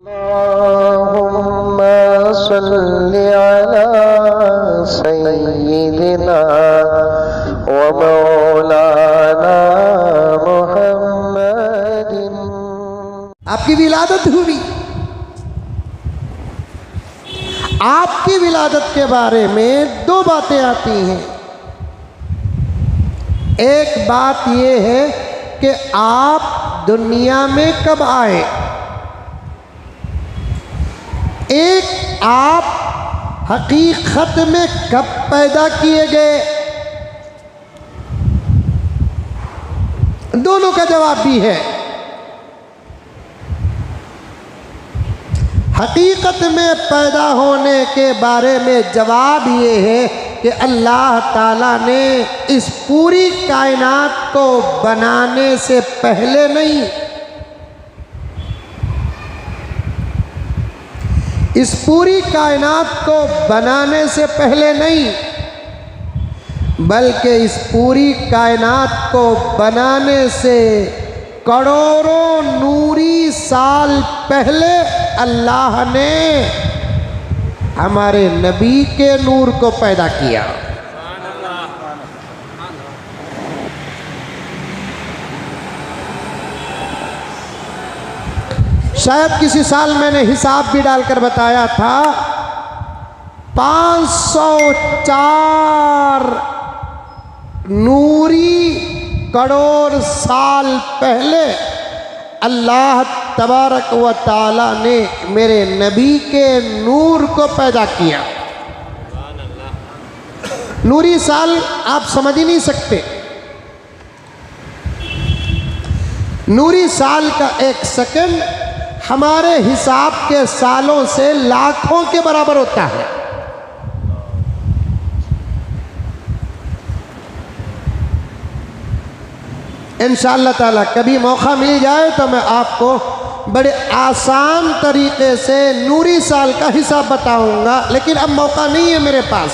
अल्लाहुम्मा सल्लि अला सय्यिदिना व मौलाना मुहम्मदिन। आपकी विलादत हुई। आपकी विलादत के बारे में दो बातें आती हैं। एक बात यह है कि आप दुनिया में कब आए, एक आप हकीकत में कब पैदा किए गए। दोनों का जवाब भी है। हकीकत में पैदा होने के बारे में जवाब ये है कि अल्लाह ताला ने इस पूरी कायनात को बनाने से पहले नहीं, इस पूरी कायनात को बनाने से पहले नहीं, बल्कि इस पूरी कायनात को बनाने से करोड़ों नूरी साल पहले अल्लाह ने हमारे नबी के नूर को पैदा किया। शायद किसी साल मैंने हिसाब भी डालकर बताया था, 504 नूरी करोड़ साल पहले अल्लाह तबारक व ताला ने मेरे नबी के नूर को पैदा किया। नूरी साल आप समझ ही नहीं सकते। नूरी साल का एक सेकंड हमारे हिसाब के सालों से लाखों के बराबर होता है। इंशाअल्लाह ताला कभी मौका मिल जाए तो मैं आपको बड़े आसान तरीके से नूरी साल का हिसाब बताऊंगा, लेकिन अब मौका नहीं है मेरे पास।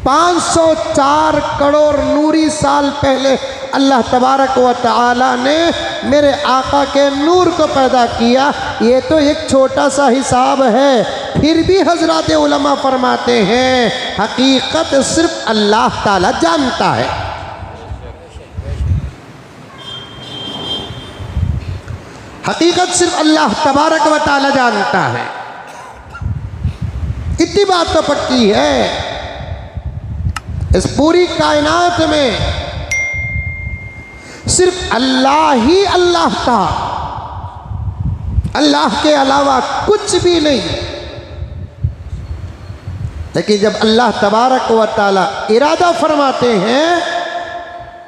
504 करोड़ नूरी साल पहले अल्लाह तबारक व तआला ने मेरे आका के नूर को पैदा किया। ये तो एक छोटा सा हिसाब है, फिर भी हजरत उलमा फरमाते हैं हकीकत सिर्फ अल्लाह ताला जानता है। हकीकत सिर्फ अल्लाह तबारक व तआला जानता है। इतनी बात तो पक्की है, इस पूरी कायनात में सिर्फ अल्लाह ही अल्लाह था, अल्लाह के अलावा कुछ भी नहीं। लेकिन जब अल्लाह तबारक व तआला इरादा फरमाते हैं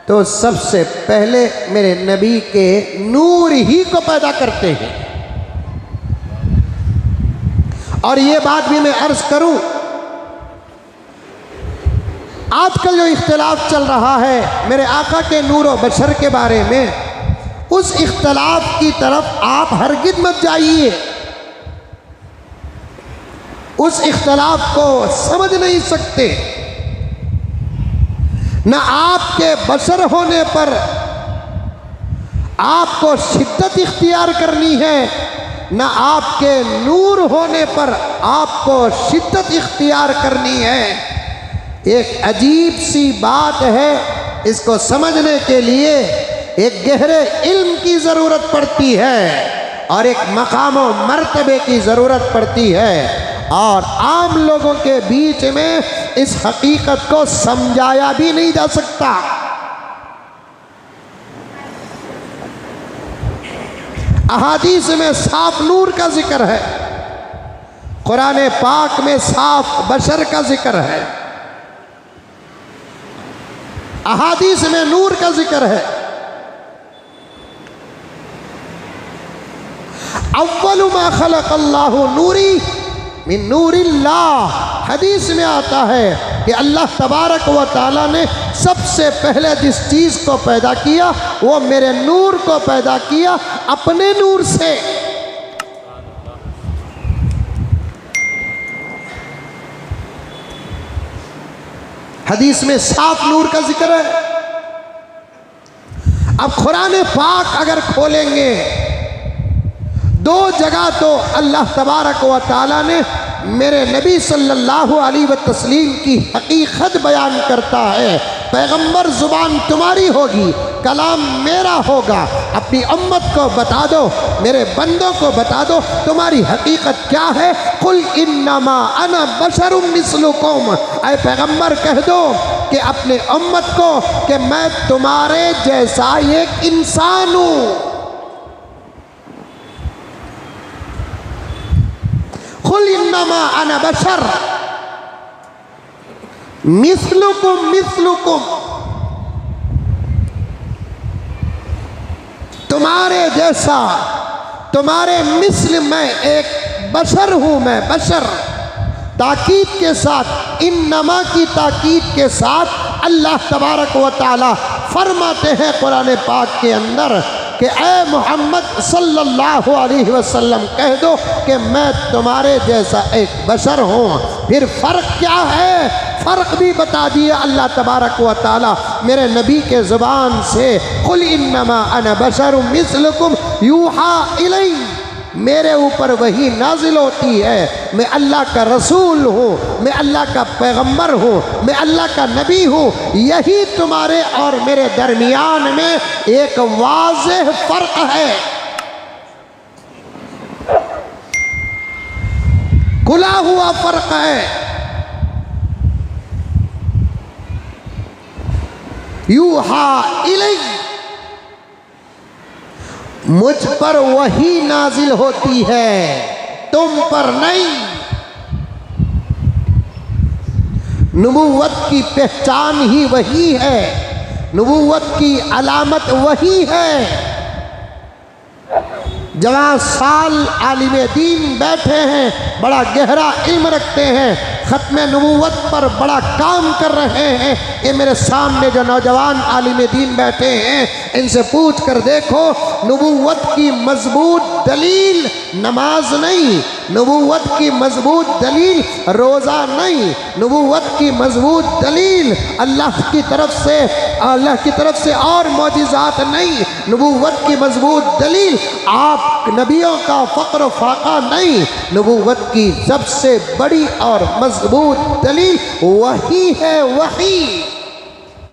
तो सबसे पहले मेरे नबी के नूर ही को पैदा करते हैं। और ये बात भी मैं अर्ज करूं, आजकल जो इख्तिलाफ चल रहा है मेरे आका के नूर व बशर के बारे में, उस इख्तिलाफ की तरफ आप हरगिज़ मत जाइए। उस इख्तिलाफ को समझ नहीं सकते। न आपके बशर होने पर आपको शिद्दत इख्तियार करनी है, न आपके नूर होने पर आपको शिद्दत इख्तियार करनी है। एक अजीब सी बात है, इसको समझने के लिए एक गहरे इल्म की ज़रूरत पड़ती है और एक मकाम व मर्तबे की ज़रूरत पड़ती है, और आम लोगों के बीच में इस हकीकत को समझाया भी नहीं जा सकता। अहादीस में साफ नूर का जिक्र है, कुरान पाक में साफ बशर का जिक्र है, अहादीस में नूर का जिक्र है। अव्वलु मा खलक़ल्लाहु नूरी मिन नूरिल्लाह, हदीस में आता है कि अल्लाह तबारक व तआला ने सबसे पहले जिस चीज़ को पैदा किया वो मेरे नूर को पैदा किया, अपने नूर से। हदीस में साफ नूर का जिक्र है। अब कुरान पाक अगर खोलेंगे, दो जगह तो अल्लाह तबारक व तआला ने मेरे नबी सल्लल्लाहु अलैहि वसल्लम की हकीकत बयान करता है। पैगंबर जुबान तुम्हारी होगी, कलाम मेरा होगा। अपनी उम्मत को बता दो, मेरे बंदों को बता दो, तुम्हारी हकीकत क्या है। कुल इन्नमा अना बशरुम मिस्लुकुम, ऐ पैगंबर कह दो कि अपने उम्मत को कि मैं तुम्हारे जैसा एक इंसान हूँ। कुल इन्नमा अना बशर मिस्लुकुम मिस्लुकुम, तुम्हारे जैसा, तुम्हारे मिस्ल मैं एक बशर हूँ, मैं बशर। ताकीद के साथ, इन्नमा की ताकीद के साथ अल्लाह तबारक व तआला फरमाते हैं कुरान पाक के अंदर कि ए मोहम्मद सल्लल्लाहु अलैहि वसल्लम कह दो कि मैं तुम्हारे जैसा एक बशर हूँ। फिर फ़र्क क्या है, फ़र्क भी बता दिया अल्लाह तबारक व तआला मेरे नबी के ज़ुबान से। कुल इन्नमा अना बशरुम मिस्लुकुम यूहा इलै, मेरे ऊपर वही नाजिल होती है। मैं अल्लाह का रसूल हूँ, मैं अल्लाह का पैगंबर हूँ, मैं अल्लाह का नबी हूँ। यही तुम्हारे और मेरे दरमियान में एक वाज़ेह फ़र्क है। खुला हुआ फ़र्क है। यूहा इलै, मुझ पर वही नाजिल होती है, तुम पर नहीं। नबूवत की पहचान ही वही है, नबूवत की अलामत वही है। जवां साल आलिम दीन बैठे हैं, बड़ा गहरा इल्म रखते हैं, ख़त्म नबूवत पर बड़ा काम कर रहे हैं, ये मेरे सामने जो नौजवान आलिम दीन बैठे हैं, इनसे पूछ कर देखो, नबूवत की मजबूत दलील नमाज नहीं, नबूवत की मजबूत दलील रोज़ा नहीं, नबूवत की मजबूत दलील अल्लाह की तरफ से और मौजिज़ात नहीं, नबूवत की मजबूत दलील आप नबियों का फ़क्र फाका नहीं, नबूवत की सबसे बड़ी और मजबूत दलील वही है, वही।